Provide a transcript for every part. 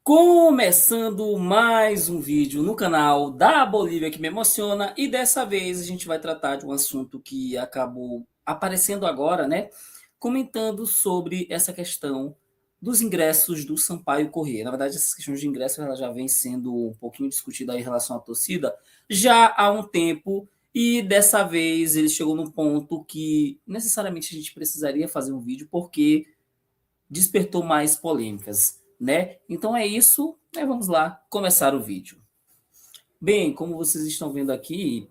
Começando mais um vídeo no canal da Bolívia que me emociona, e dessa vez a gente vai tratar de um assunto que acabou aparecendo agora, né? Comentando sobre essa questão dos ingressos do Sampaio Corrêa. Na verdade, essa questão de ingressos ela já vem sendo um pouquinho discutida aí em relação à torcida já há um tempo, e dessa vez ele chegou num ponto que necessariamente a gente precisaria fazer um vídeo porque despertou mais polêmicas, né? Então é isso, né? Vamos lá começar o vídeo. Bem, como vocês estão vendo aqui,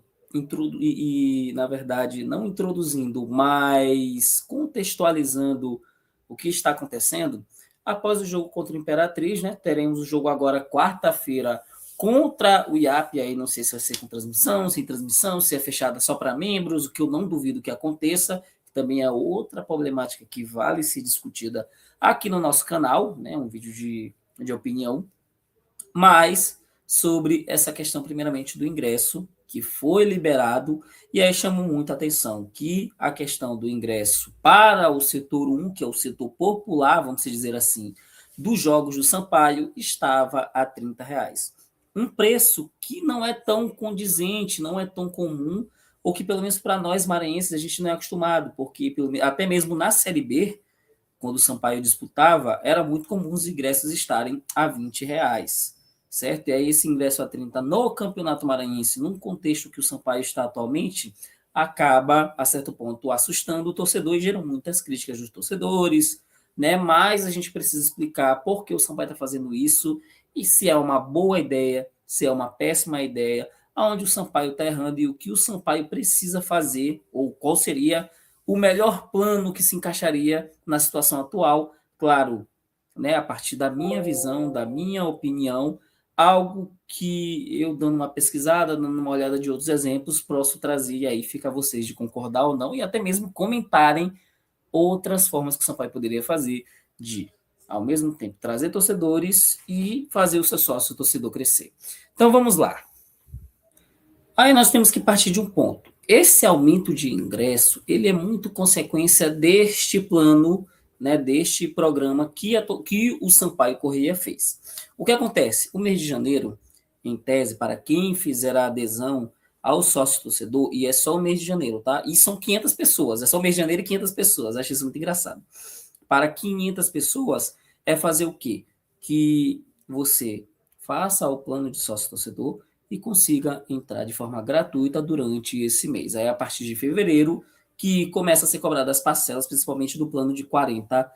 na verdade não introduzindo, mas contextualizando o que está acontecendo, após o jogo contra o Imperatriz, né? Teremos o jogo agora quarta-feira contra o IAP, aí não sei se vai ser com transmissão, sem transmissão, se é fechada só para membros, o que eu não duvido que aconteça, que também é outra problemática que vale ser discutida aqui no nosso canal, né? Um vídeo de opinião, mas sobre essa questão, primeiramente, do ingresso, que foi liberado, e aí chamou muita atenção que a questão do ingresso para o setor 1, que é o setor popular, vamos dizer assim, dos jogos do Sampaio, estava a R$ 30. Um preço que não é tão condizente, não é tão comum, ou que pelo menos para nós maranhenses a gente não é acostumado, porque até mesmo na Série B, quando o Sampaio disputava, era muito comum os ingressos estarem a R$ 20, certo? E aí esse ingresso a 30 no Campeonato Maranhense, num contexto que o Sampaio está atualmente, acaba, a certo ponto, assustando o torcedor e gerou muitas críticas dos torcedores, né? Mas a gente precisa explicar por que o Sampaio está fazendo isso e se é uma boa ideia, se é uma péssima ideia, aonde o Sampaio está errando e o que o Sampaio precisa fazer, ou qual seria o melhor plano que se encaixaria na situação atual, claro, né, a partir da minha visão, da minha opinião, algo que eu dando uma pesquisada, dando uma olhada de outros exemplos, posso trazer, e aí fica a vocês de concordar ou não, e até mesmo comentarem outras formas que o Sampaio poderia fazer de, ao mesmo tempo, trazer torcedores e fazer o seu sócio torcedor crescer. Então vamos lá. Aí nós temos que partir de um ponto. Esse aumento de ingresso, ele é muito consequência deste plano, né, deste programa que o Sampaio Corrêa fez. O que acontece? O mês de janeiro, em tese, para quem fizer a adesão ao sócio torcedor, e é só o mês de janeiro, tá? E são 500 pessoas, é só o mês de janeiro e 500 pessoas, acho isso muito engraçado. Para 500 pessoas, é fazer o quê? Que você faça o plano de sócio torcedor e consiga entrar de forma gratuita durante esse mês. Aí, a partir de fevereiro, que começa a ser cobrado as parcelas, principalmente do plano de R$ 40,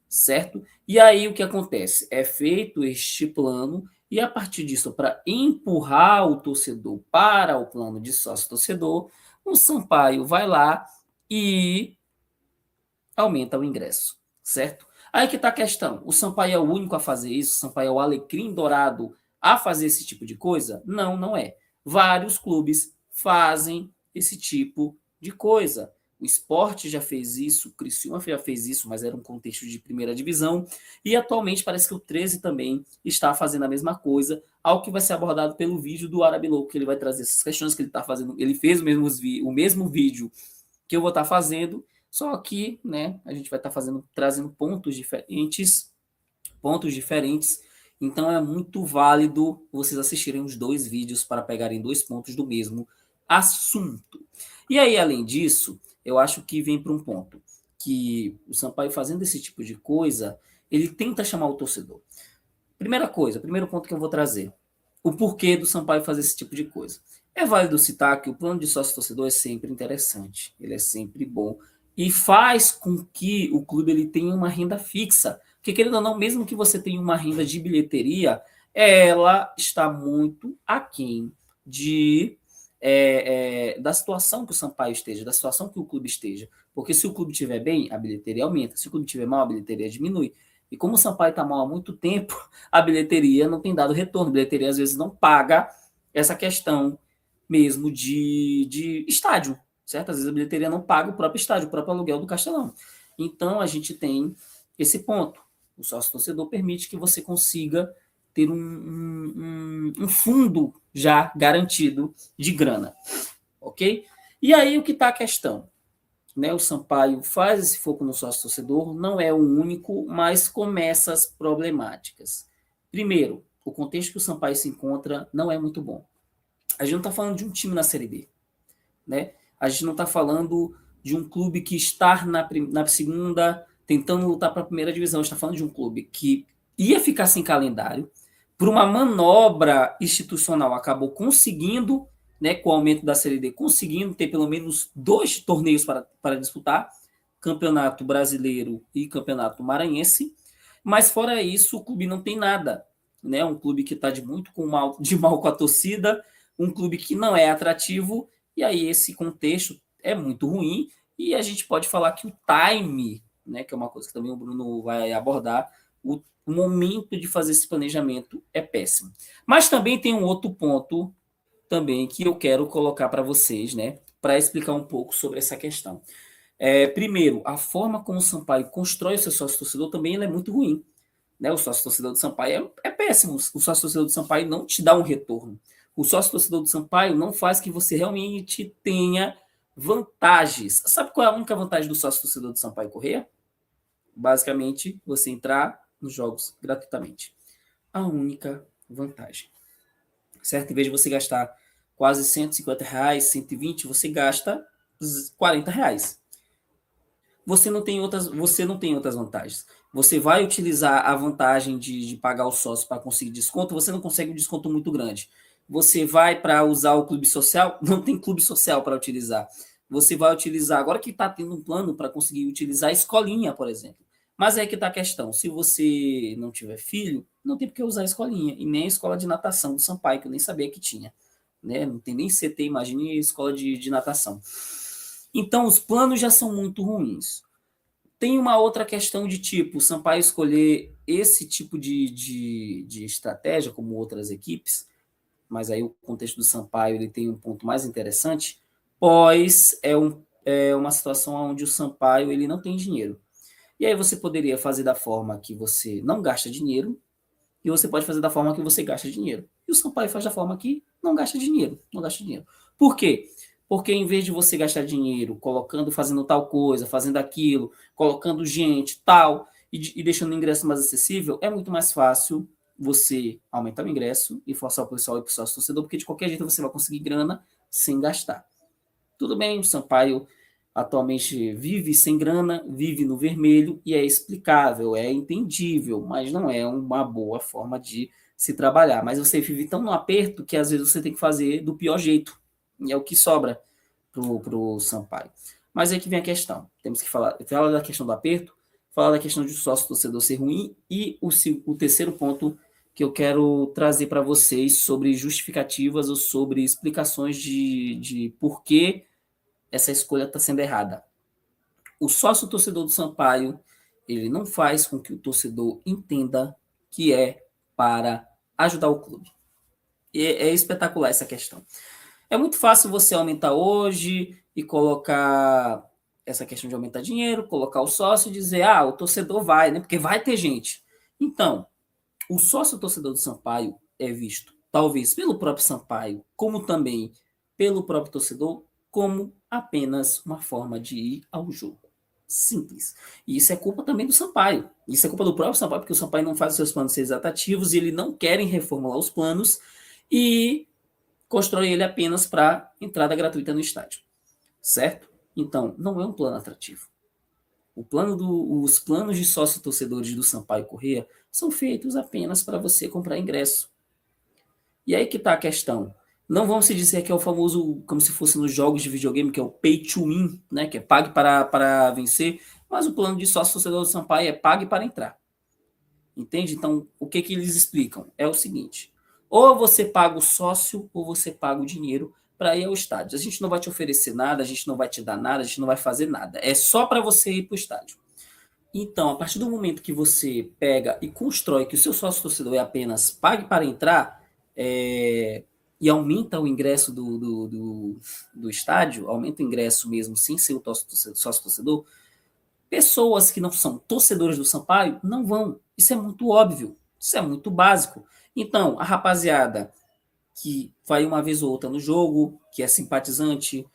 certo? E aí, o que acontece? É feito este plano, e a partir disso, para empurrar o torcedor para o plano de sócio-torcedor, o Sampaio vai lá e aumenta o ingresso, certo? Aí que está a questão. O Sampaio é o único a fazer isso? O Sampaio é o alecrim dourado a fazer esse tipo de coisa? Não, não é. Vários clubes fazem esse tipo de coisa. O Sport já fez isso, o Criciúma já fez isso, mas era um contexto de primeira divisão. E atualmente parece que o 13 também está fazendo a mesma coisa, algo que vai ser abordado pelo vídeo do Árabe Louco, que ele vai trazer essas questões que ele está fazendo. Ele fez o mesmo vídeo que eu vou estar fazendo, só que, né, a gente vai estar trazendo pontos diferentes. Então é muito válido vocês assistirem os dois vídeos para pegarem dois pontos do mesmo assunto. E aí, além disso, eu acho que vem para um ponto que o Sampaio fazendo esse tipo de coisa, ele tenta chamar o torcedor. Primeira coisa, primeiro ponto que eu vou trazer, o porquê do Sampaio fazer esse tipo de coisa. É válido citar que o plano de sócio-torcedor é sempre interessante, ele é sempre bom e faz com que o clube ele tenha uma renda fixa, porque querendo ou não, mesmo que você tenha uma renda de bilheteria, ela está muito aquém de, da situação que o Sampaio esteja, da situação que o clube esteja, porque se o clube estiver bem, a bilheteria aumenta, se o clube estiver mal, a bilheteria diminui, e como o Sampaio está mal há muito tempo, a bilheteria não tem dado retorno. A bilheteria, às vezes, não paga essa questão mesmo de estádio, certo? Às vezes a bilheteria não paga o próprio estádio, o próprio aluguel do Castelão. Então, a gente tem esse ponto. O sócio-torcedor permite que você consiga ter um fundo já garantido de grana, ok? E aí, o que está a questão? Né, o Sampaio faz esse foco no sócio-torcedor, não é o único, mas começa as problemáticas. Primeiro, o contexto que o Sampaio se encontra não é muito bom. A gente não está falando de um time na Série B, né? A gente não está falando de um clube que está na segunda, tentando lutar para a primeira divisão. A gente está falando de um clube que ia ficar sem calendário, por uma manobra institucional, acabou conseguindo, né, com o aumento da Série D, conseguindo ter pelo menos 2 torneios para disputar, Campeonato Brasileiro e Campeonato Maranhense, mas fora isso, o clube não tem nada, né? Um clube que está de mal com a torcida, um clube que não é atrativo, e aí esse contexto é muito ruim, e a gente pode falar que o time, né, que é uma coisa que também o Bruno vai abordar, o momento de fazer esse planejamento é péssimo. Mas também tem um outro ponto também que eu quero colocar para vocês, né, para explicar um pouco sobre essa questão. Primeiro, a forma como o Sampaio constrói o seu sócio-torcedor também é muito ruim. Né? O sócio-torcedor do Sampaio é péssimo. O sócio-torcedor do Sampaio não te dá um retorno. O sócio-torcedor do Sampaio não faz que você realmente tenha vantagens. Sabe qual é a única vantagem do sócio-torcedor do Sampaio Corrêa? Basicamente, você entrar nos jogos gratuitamente. A única vantagem. Certo? Em vez de você gastar quase R$ 150, 120, você gasta R$ 40. Você não tem outras vantagens. Você vai utilizar a vantagem de pagar o sócio para conseguir desconto, você não consegue um desconto muito grande. Você vai para usar o clube social, não tem clube social para utilizar. Você vai utilizar, agora que está tendo um plano para conseguir utilizar a escolinha, por exemplo. Mas é que está a questão, se você não tiver filho, não tem por que usar a escolinha, e nem a escola de natação do Sampaio, que eu nem sabia que tinha. Né? Não tem nem CT, imagine a escola de natação. Então, os planos já são muito ruins. Tem uma outra questão de tipo, o Sampaio escolher esse tipo de estratégia, como outras equipes, mas aí o contexto do Sampaio ele tem um ponto mais interessante, pois é uma situação onde o Sampaio ele não tem dinheiro. E aí você poderia fazer da forma que você não gasta dinheiro, e você pode fazer da forma que você gasta dinheiro. E o Sampaio faz da forma que não gasta dinheiro. Não gasta dinheiro. Por quê? Porque em vez de você gastar dinheiro colocando, fazendo tal coisa, fazendo aquilo, colocando gente, tal, e deixando o ingresso mais acessível, é muito mais fácil você aumentar o ingresso e forçar o pessoal e o pessoal torcedor, porque de qualquer jeito você vai conseguir grana sem gastar. Tudo bem, o Sampaio atualmente vive sem grana, vive no vermelho e é explicável, é entendível, mas não é uma boa forma de se trabalhar. Mas você vive tão no aperto que às vezes você tem que fazer do pior jeito. E é o que sobra pro Sampaio. Mas aí que vem a questão. Temos que falar da questão do aperto, falar da questão de sócio torcedor ser ruim e o terceiro ponto que eu quero trazer para vocês sobre justificativas ou sobre explicações de por que essa escolha está sendo errada. O sócio torcedor do Sampaio, ele não faz com que o torcedor entenda que é para ajudar o clube. E é espetacular essa questão. É muito fácil você aumentar hoje e colocar essa questão de aumentar dinheiro, colocar o sócio e dizer, o torcedor vai, né? Porque vai ter gente. Então, o sócio torcedor do Sampaio é visto, talvez pelo próprio Sampaio, como também pelo próprio torcedor, como apenas uma forma de ir ao jogo. Simples. E isso é culpa também do Sampaio. Isso é culpa do próprio Sampaio, porque o Sampaio não faz os seus planos serem atrativos e ele não querem reformular os planos e constrói ele apenas para entrada gratuita no estádio. Certo? Então, não é um plano atrativo. Os planos de sócio-torcedores do Sampaio Corrêa são feitos apenas para você comprar ingresso. E aí que está a questão. Não vamos se dizer que é o famoso, como se fosse nos jogos de videogame, que é o pay to win, né? Que é pague para vencer, mas o plano de sócio-torcedor do Sampaio é pague para entrar. Entende? Então, o que eles explicam? É o seguinte, ou você paga o sócio, ou você paga o dinheiro para ir ao estádio. A gente não vai te oferecer nada, a gente não vai te dar nada, a gente não vai fazer nada. É só para você ir para o estádio. Então, a partir do momento que você pega e constrói que o seu sócio torcedor é apenas pague para entrar e aumenta o ingresso do estádio, aumenta o ingresso mesmo sem ser o sócio torcedor, pessoas que não são torcedores do Sampaio não vão. Isso é muito óbvio, isso é muito básico. Então, a rapaziada que vai uma vez ou outra no jogo, que é simpatizante,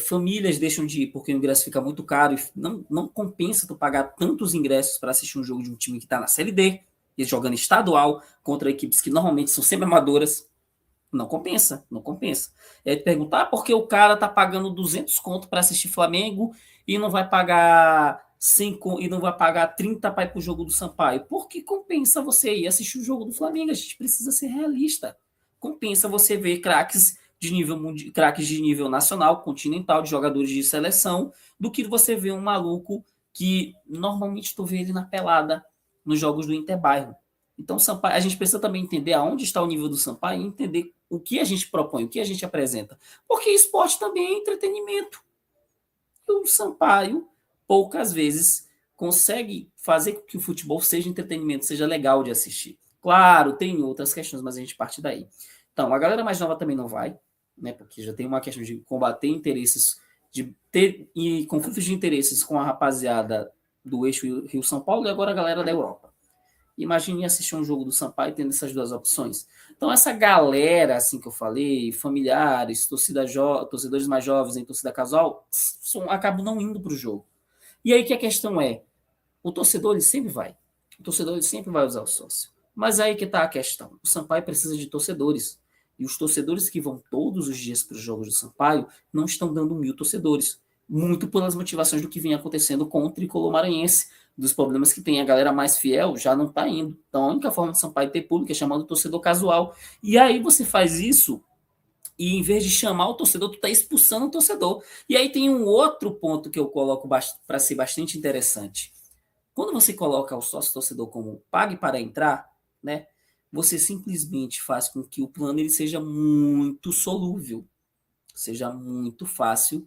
famílias deixam de ir porque o ingresso fica muito caro e não compensa tu pagar tantos ingressos para assistir um jogo de um time que está na Série D, e jogando estadual contra equipes que normalmente são sempre amadoras, não compensa, não compensa. É perguntar por que o cara tá pagando 200 conto para assistir Flamengo e não vai pagar 5 e não vai pagar 30 para ir pro jogo do Sampaio. Por que compensa você ir assistir o jogo do Flamengo? A gente precisa ser realista. Compensa você ver craques de nível nacional, continental, de jogadores de seleção, do que você ver um maluco que normalmente tu vê ele na pelada nos jogos do Interbairro. Então, Sampaio, a gente precisa também entender aonde está o nível do Sampaio e entender o que a gente propõe, o que a gente apresenta. Porque esporte também é entretenimento. E o Sampaio, poucas vezes, consegue fazer com que o futebol seja entretenimento, seja legal de assistir. Claro, tem outras questões, mas a gente parte daí. Então, a galera mais nova também não vai, né? Porque já tem uma questão de combater interesses, de ter e conflitos de interesses com a rapaziada do eixo Rio-São Paulo e agora a galera da Europa. Imagine assistir um jogo do Sampaio tendo essas duas opções. Então, essa galera, assim que eu falei, familiares, torcedores mais jovens em torcida casual, acabam não indo para o jogo. E aí que a questão é, o torcedor ele sempre vai. O torcedor ele sempre vai usar o sócio. Mas aí que está a questão. O Sampaio precisa de torcedores. E os torcedores que vão todos os dias para os jogos do Sampaio não estão dando 1.000 torcedores. Muito pelas motivações do que vem acontecendo com o tricolor maranhense, dos problemas que tem. A galera mais fiel já não está indo. Então, a única forma de Sampaio ter público é chamando o torcedor casual. E aí você faz isso e, em vez de chamar o torcedor, tu está expulsando o torcedor. E aí tem um outro ponto que eu coloco para ser bastante interessante. Quando você coloca o sócio-torcedor como pague para entrar, né, você simplesmente faz com que o plano ele seja muito solúvel, seja muito fácil,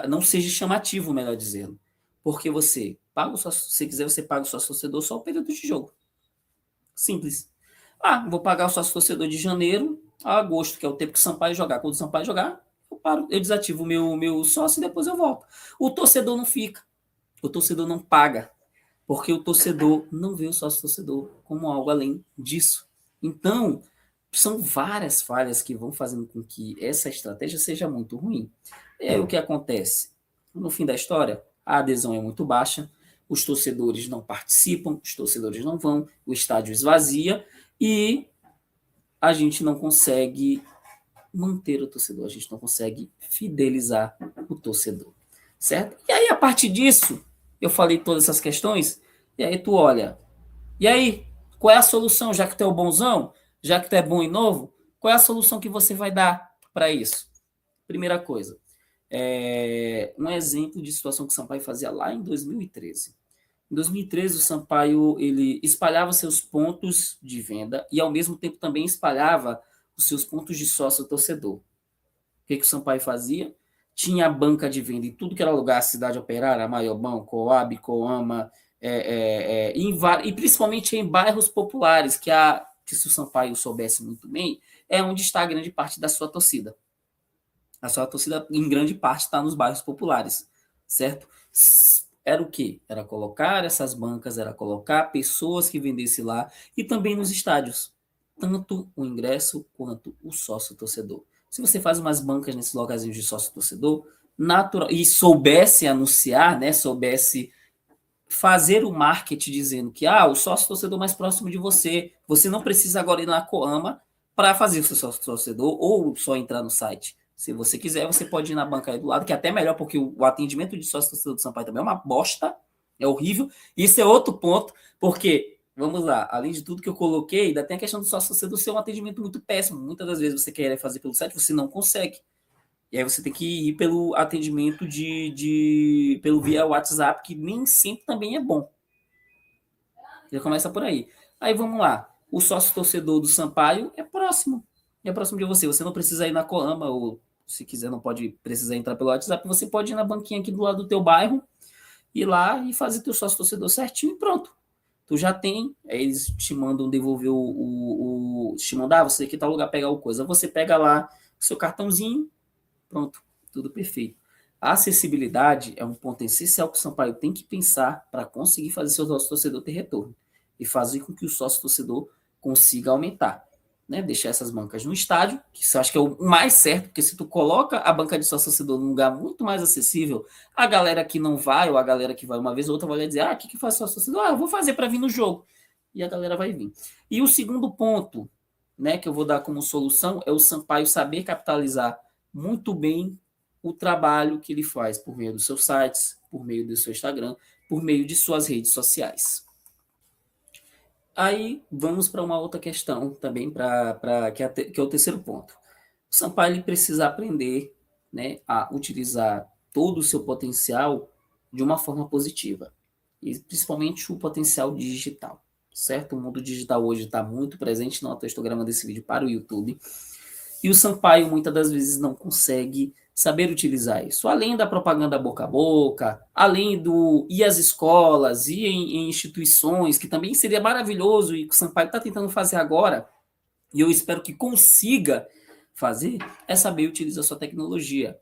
não seja chamativo, melhor dizendo. Porque você paga o sócio, se quiser, você paga o sócio-torcedor só o período de jogo. Simples. Vou pagar o sócio-torcedor de janeiro a agosto, que é o tempo que o Sampaio jogar. Quando o Sampaio jogar, eu desativo o meu sócio e depois eu volto. O torcedor não fica. O torcedor não paga. Porque o torcedor não vê o sócio-torcedor como algo além disso. Então, são várias falhas que vão fazendo com que essa estratégia seja muito ruim. E aí o que acontece? No fim da história, a adesão é muito baixa, os torcedores não participam, os torcedores não vão, o estádio esvazia e a gente não consegue manter o torcedor, a gente não consegue fidelizar o torcedor, certo? E aí, a partir disso, eu falei todas essas questões, e aí tu olha, e aí, qual é a solução, já que tu é o bonzão, já que tu é bom e novo, qual é a solução que você vai dar para isso? Primeira coisa, um exemplo de situação que o Sampaio fazia lá em 2013. Em 2013, o Sampaio ele espalhava seus pontos de venda e, ao mesmo tempo, também espalhava os seus pontos de sócio-torcedor. O que o Sampaio fazia? Tinha a banca de venda em tudo que era lugar, Cidade Operária, Maiobão, Coab, Coama, e principalmente em bairros populares, que se o Sampaio soubesse muito bem, é onde está a grande parte da sua torcida. A sua torcida, em grande parte, está nos bairros populares, certo? Era o quê? Era colocar essas bancas, era colocar pessoas que vendessem lá e também nos estádios, tanto o ingresso quanto o sócio-torcedor. Se você faz umas bancas nesses lugarzinhos de sócio-torcedor, natural, e soubesse anunciar, né, soubesse fazer o marketing dizendo que o sócio-torcedor mais próximo de você, você não precisa agora ir na Coama para fazer o seu sócio-torcedor ou só entrar no site. Se você quiser, você pode ir na banca aí do lado, que é até melhor, porque o atendimento de sócio-torcedor do Sampaio também é uma bosta, é horrível. Isso é outro ponto, porque, vamos lá, além de tudo que eu coloquei, ainda tem a questão do sócio-torcedor ser um atendimento muito péssimo. Muitas das vezes você quer fazer pelo site, você não consegue. E aí você tem que ir pelo atendimento pelo via WhatsApp, que nem sempre também é bom. Já começa por aí. Aí vamos lá. O sócio-torcedor do Sampaio é próximo. É próximo de você. Você não precisa ir na Coama, ou se quiser, não pode precisar entrar pelo WhatsApp, você pode ir na banquinha aqui do lado do teu bairro, ir lá e fazer teu sócio-torcedor certinho e pronto. Tu já tem, aí eles te mandam devolver te mandar, você aqui tá lugar pegar o coisa. Você pega lá o seu cartãozinho, pronto, tudo perfeito. A acessibilidade é um ponto essencial que o Sampaio tem que pensar para conseguir fazer seu sócio-torcedor ter retorno e fazer com que o sócio-torcedor consiga aumentar. Né, deixar essas bancas no estádio, que eu acho que é o mais certo, porque se tu coloca a banca de sócio-torcedor num lugar muito mais acessível, a galera que não vai, ou a galera que vai uma vez ou outra, vai dizer, o que faz sócio-torcedor? Eu vou fazer para vir no jogo. e a galera vai vir. E o segundo ponto, né, que eu vou dar como solução é o Sampaio saber capitalizar muito bem o trabalho que ele faz por meio dos seus sites, por meio do seu Instagram, por meio de suas redes sociais. Aí vamos para uma outra questão também, que é o terceiro ponto. O Sampaio ele precisa aprender, né, a utilizar todo o seu potencial de uma forma positiva, e principalmente o potencial digital, certo? O mundo digital hoje está muito presente, não, eu estou gravando esse vídeo para o YouTube, e o Sampaio muitas das vezes não consegue saber utilizar isso. Além da propaganda boca a boca, além do ir às escolas, ir em instituições, que também seria maravilhoso e que o Sampaio está tentando fazer agora, e eu espero que consiga fazer, é saber utilizar sua tecnologia.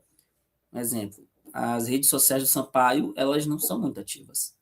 Um exemplo, as redes sociais do Sampaio, elas não são muito ativas.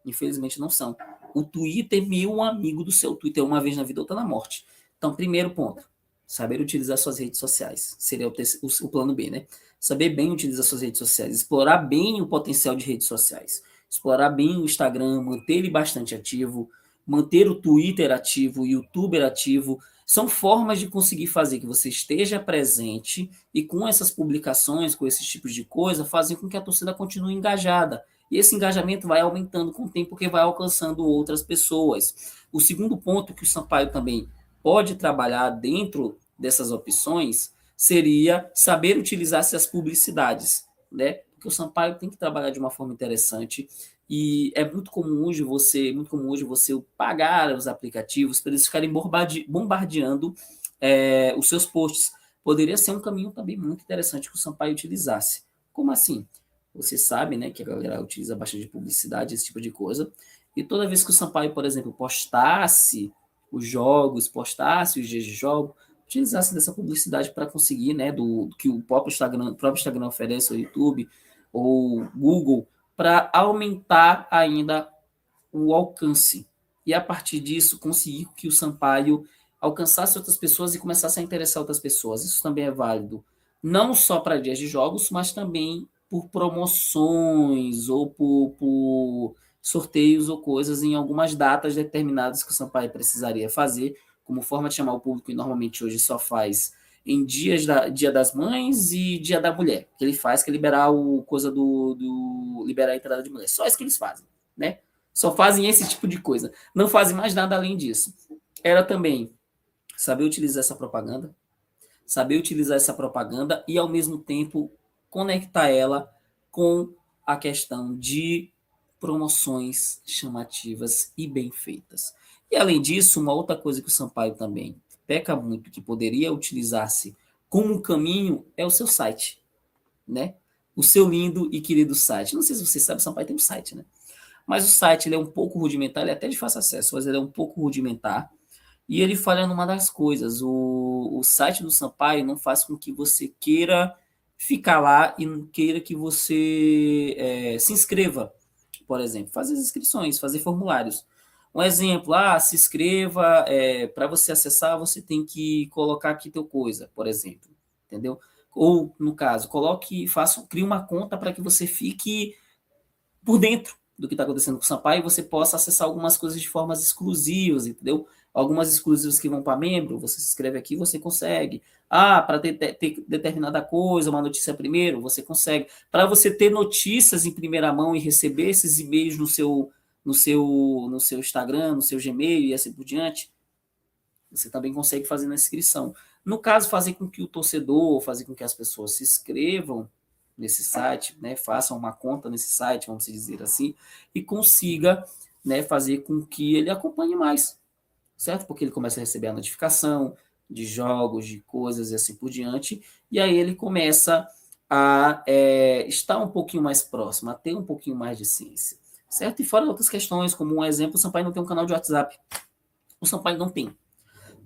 Infelizmente não são. O Twitter, meu amigo do seu Twitter, uma vez na vida, outra na morte. Então, primeiro ponto, saber utilizar suas redes sociais. Seria o plano B, né? Saber bem utilizar suas redes sociais, explorar bem o potencial de redes sociais, explorar bem o Instagram, manter ele bastante ativo, manter o Twitter ativo, o YouTube ativo. São formas de conseguir fazer que você esteja presente e com essas publicações, com esses tipos de coisa, fazem com que a torcida continue engajada. E esse engajamento vai aumentando com o tempo, porque vai alcançando outras pessoas. O segundo ponto que o Sampaio também pode trabalhar dentro dessas opções seria saber utilizar essas publicidades, né? Porque o Sampaio tem que trabalhar de uma forma interessante e é muito comum hoje você pagar os aplicativos para eles ficarem bombardeando os seus posts. Poderia ser um caminho também muito interessante que o Sampaio utilizasse. Como assim? Você sabe, né, que a galera utiliza bastante publicidade, esse tipo de coisa. E toda vez que o Sampaio, por exemplo, postasse os jogos, postasse os dias de jogo, utilizasse dessa publicidade para conseguir, né, do que o próprio Instagram oferece, o YouTube ou Google, para aumentar ainda o alcance. E a partir disso, conseguir que o Sampaio alcançasse outras pessoas e começasse a interessar outras pessoas. Isso também é válido, não só para dias de jogos, mas também por promoções ou por sorteios ou coisas em algumas datas determinadas que o Sampaio precisaria fazer, como forma de chamar o público, e normalmente hoje só faz em Dia das Mães e Dia da Mulher, que ele faz, que é liberar liberar a entrada de mulher. Só isso que eles fazem, né? Só fazem esse tipo de coisa. Não fazem mais nada além disso. Era também saber utilizar essa propaganda e, ao mesmo tempo, conectar ela com a questão de promoções chamativas e bem feitas. E, além disso, uma outra coisa que o Sampaio também peca muito, que poderia utilizar-se como um caminho, é o seu site, né? O seu lindo e querido site. Não sei se você sabe, o Sampaio tem um site, né? Mas o site ele é um pouco rudimentar, ele é até de fácil acesso, mas ele é um pouco rudimentar. E ele falha numa das coisas. O site do Sampaio não faz com que você queira ficar lá e queira que você se inscreva, por exemplo. Fazer as inscrições, fazer formulários. Um exemplo, se inscreva, para você acessar, você tem que colocar aqui teu coisa, por exemplo. Entendeu? Ou, no caso, crie uma conta para que você fique por dentro do que está acontecendo com o Sampaio e você possa acessar algumas coisas de formas exclusivas, entendeu? Algumas exclusivas que vão para membro, você se inscreve aqui, você consegue. Para ter determinada coisa, uma notícia primeiro, você consegue. Para você ter notícias em primeira mão e receber esses e-mails no seu Instagram, no seu Gmail e assim por diante, você também consegue fazer na inscrição. No caso, fazer com que o torcedor, fazer com que as pessoas se inscrevam nesse site, né, façam uma conta nesse site, vamos dizer assim, e consiga, né, fazer com que ele acompanhe mais, certo? Porque ele começa a receber a notificação de jogos, de coisas e assim por diante, e aí ele começa a estar um pouquinho mais próximo, a ter um pouquinho mais de ciência, certo? E fora outras questões, como um exemplo, o Sampaio não tem um canal de WhatsApp. O Sampaio não tem.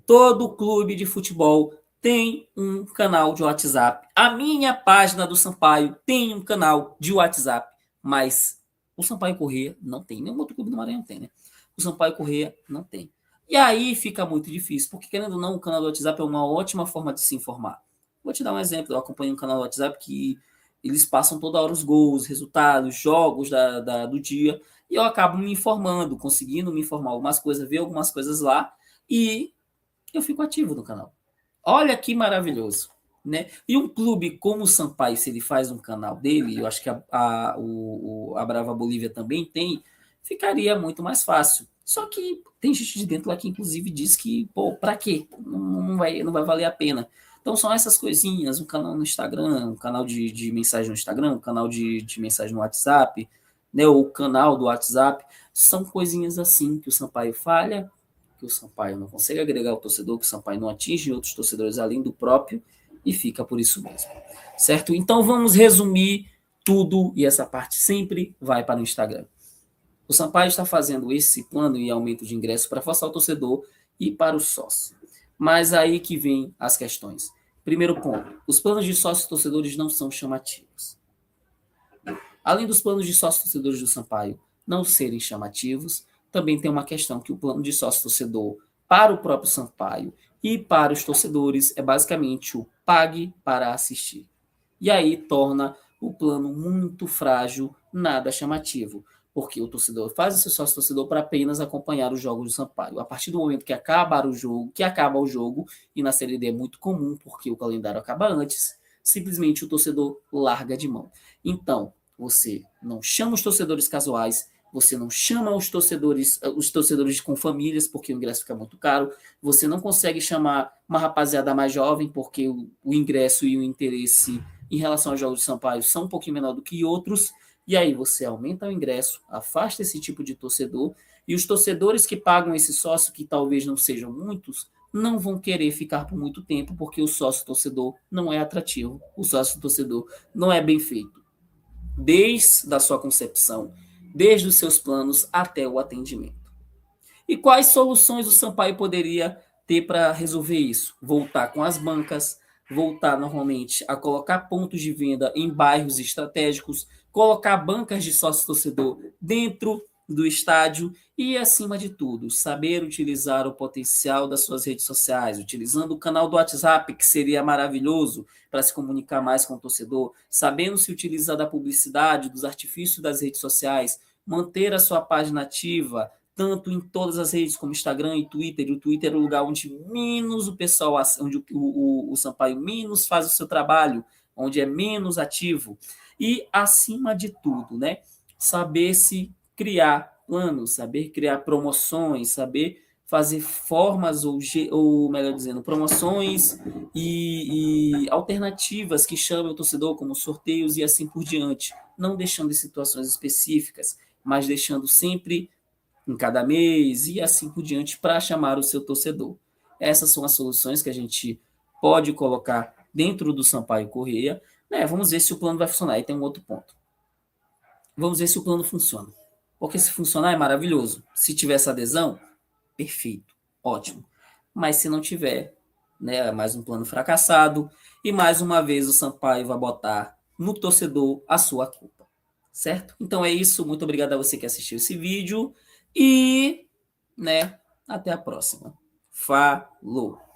Todo clube de futebol tem um canal de WhatsApp. A minha página do Sampaio tem um canal de WhatsApp, mas o Sampaio Corrêa não tem. Nenhum outro clube do Maranhão tem, né? O Sampaio Corrêa não tem. E aí fica muito difícil, porque querendo ou não, o canal do WhatsApp é uma ótima forma de se informar. Vou te dar um exemplo. Eu acompanho um canal do WhatsApp que eles passam toda hora os gols, resultados, jogos do dia. e eu acabo me informando, conseguindo me informar algumas coisas, ver algumas coisas lá, e eu fico ativo no canal. Olha que maravilhoso, né? E um clube como o Sampaio, se ele faz um canal dele, eu acho que a Brava Bolívia também tem, ficaria muito mais fácil. Só que tem gente de dentro lá que, inclusive, diz que, pô, pra quê? Não vai valer a pena. Então, são essas coisinhas, um canal no Instagram, um canal de mensagem no Instagram, um canal de mensagem no WhatsApp, né, ou o canal do WhatsApp, são coisinhas assim que o Sampaio falha, que o Sampaio não consegue agregar o torcedor, que o Sampaio não atinge outros torcedores além do próprio, e fica por isso mesmo. Certo? Então vamos resumir tudo, e essa parte sempre vai para o Instagram. O Sampaio está fazendo esse plano e aumento de ingresso para forçar o torcedor e para o sócio. Mas aí que vem as questões. Primeiro ponto, os planos de sócios torcedores não são chamativos. Além dos planos de sócios torcedores do Sampaio não serem chamativos, também tem uma questão que o plano de sócio torcedor para o próprio Sampaio e para os torcedores é basicamente o pague para assistir. E aí torna o plano muito frágil, nada chamativo, porque o torcedor faz o seu sócio torcedor para apenas acompanhar os jogos do Sampaio. A partir do momento que acaba o jogo, e na Série D é muito comum, porque o calendário acaba antes, simplesmente o torcedor larga de mão. Então, você não chama os torcedores casuais, você não chama os torcedores com famílias, porque o ingresso fica muito caro, você não consegue chamar uma rapaziada mais jovem, porque o ingresso e o interesse em relação aos jogos de Sampaio são um pouquinho menor do que outros, e aí você aumenta o ingresso, afasta esse tipo de torcedor, e os torcedores que pagam esse sócio, que talvez não sejam muitos, não vão querer ficar por muito tempo, porque o sócio torcedor não é atrativo, o sócio torcedor não é bem feito, desde a sua concepção, desde os seus planos até o atendimento. E quais soluções o Sampaio poderia ter para resolver isso? Voltar com as bancas, voltar normalmente a colocar pontos de venda em bairros estratégicos, colocar bancas de sócio-torcedor dentro do estádio e, acima de tudo, saber utilizar o potencial das suas redes sociais, utilizando o canal do WhatsApp, que seria maravilhoso para se comunicar mais com o torcedor, sabendo se utilizar da publicidade, dos artifícios das redes sociais, manter a sua página ativa, tanto em todas as redes como Instagram e Twitter. E o Twitter é o lugar onde menos o pessoal, onde o Sampaio menos faz o seu trabalho, onde é menos ativo. E, acima de tudo, né, saber se criar planos, saber criar promoções, saber fazer formas, ou melhor dizendo, promoções e alternativas que chamem o torcedor, como sorteios e assim por diante, não deixando em situações específicas, mas deixando sempre em cada mês e assim por diante para chamar o seu torcedor. Essas são as soluções que a gente pode colocar dentro do Sampaio Corrêa. Né? Vamos ver se o plano vai funcionar. E tem um outro ponto. Vamos ver se o plano funciona. Porque se funcionar é maravilhoso. Se tiver essa adesão, perfeito, ótimo. Mas se não tiver, né, é mais um plano fracassado e mais uma vez o Sampaio vai botar no torcedor a sua culpa. Certo? Então é isso. Muito obrigado a você que assistiu esse vídeo. E, né, até a próxima. Falou!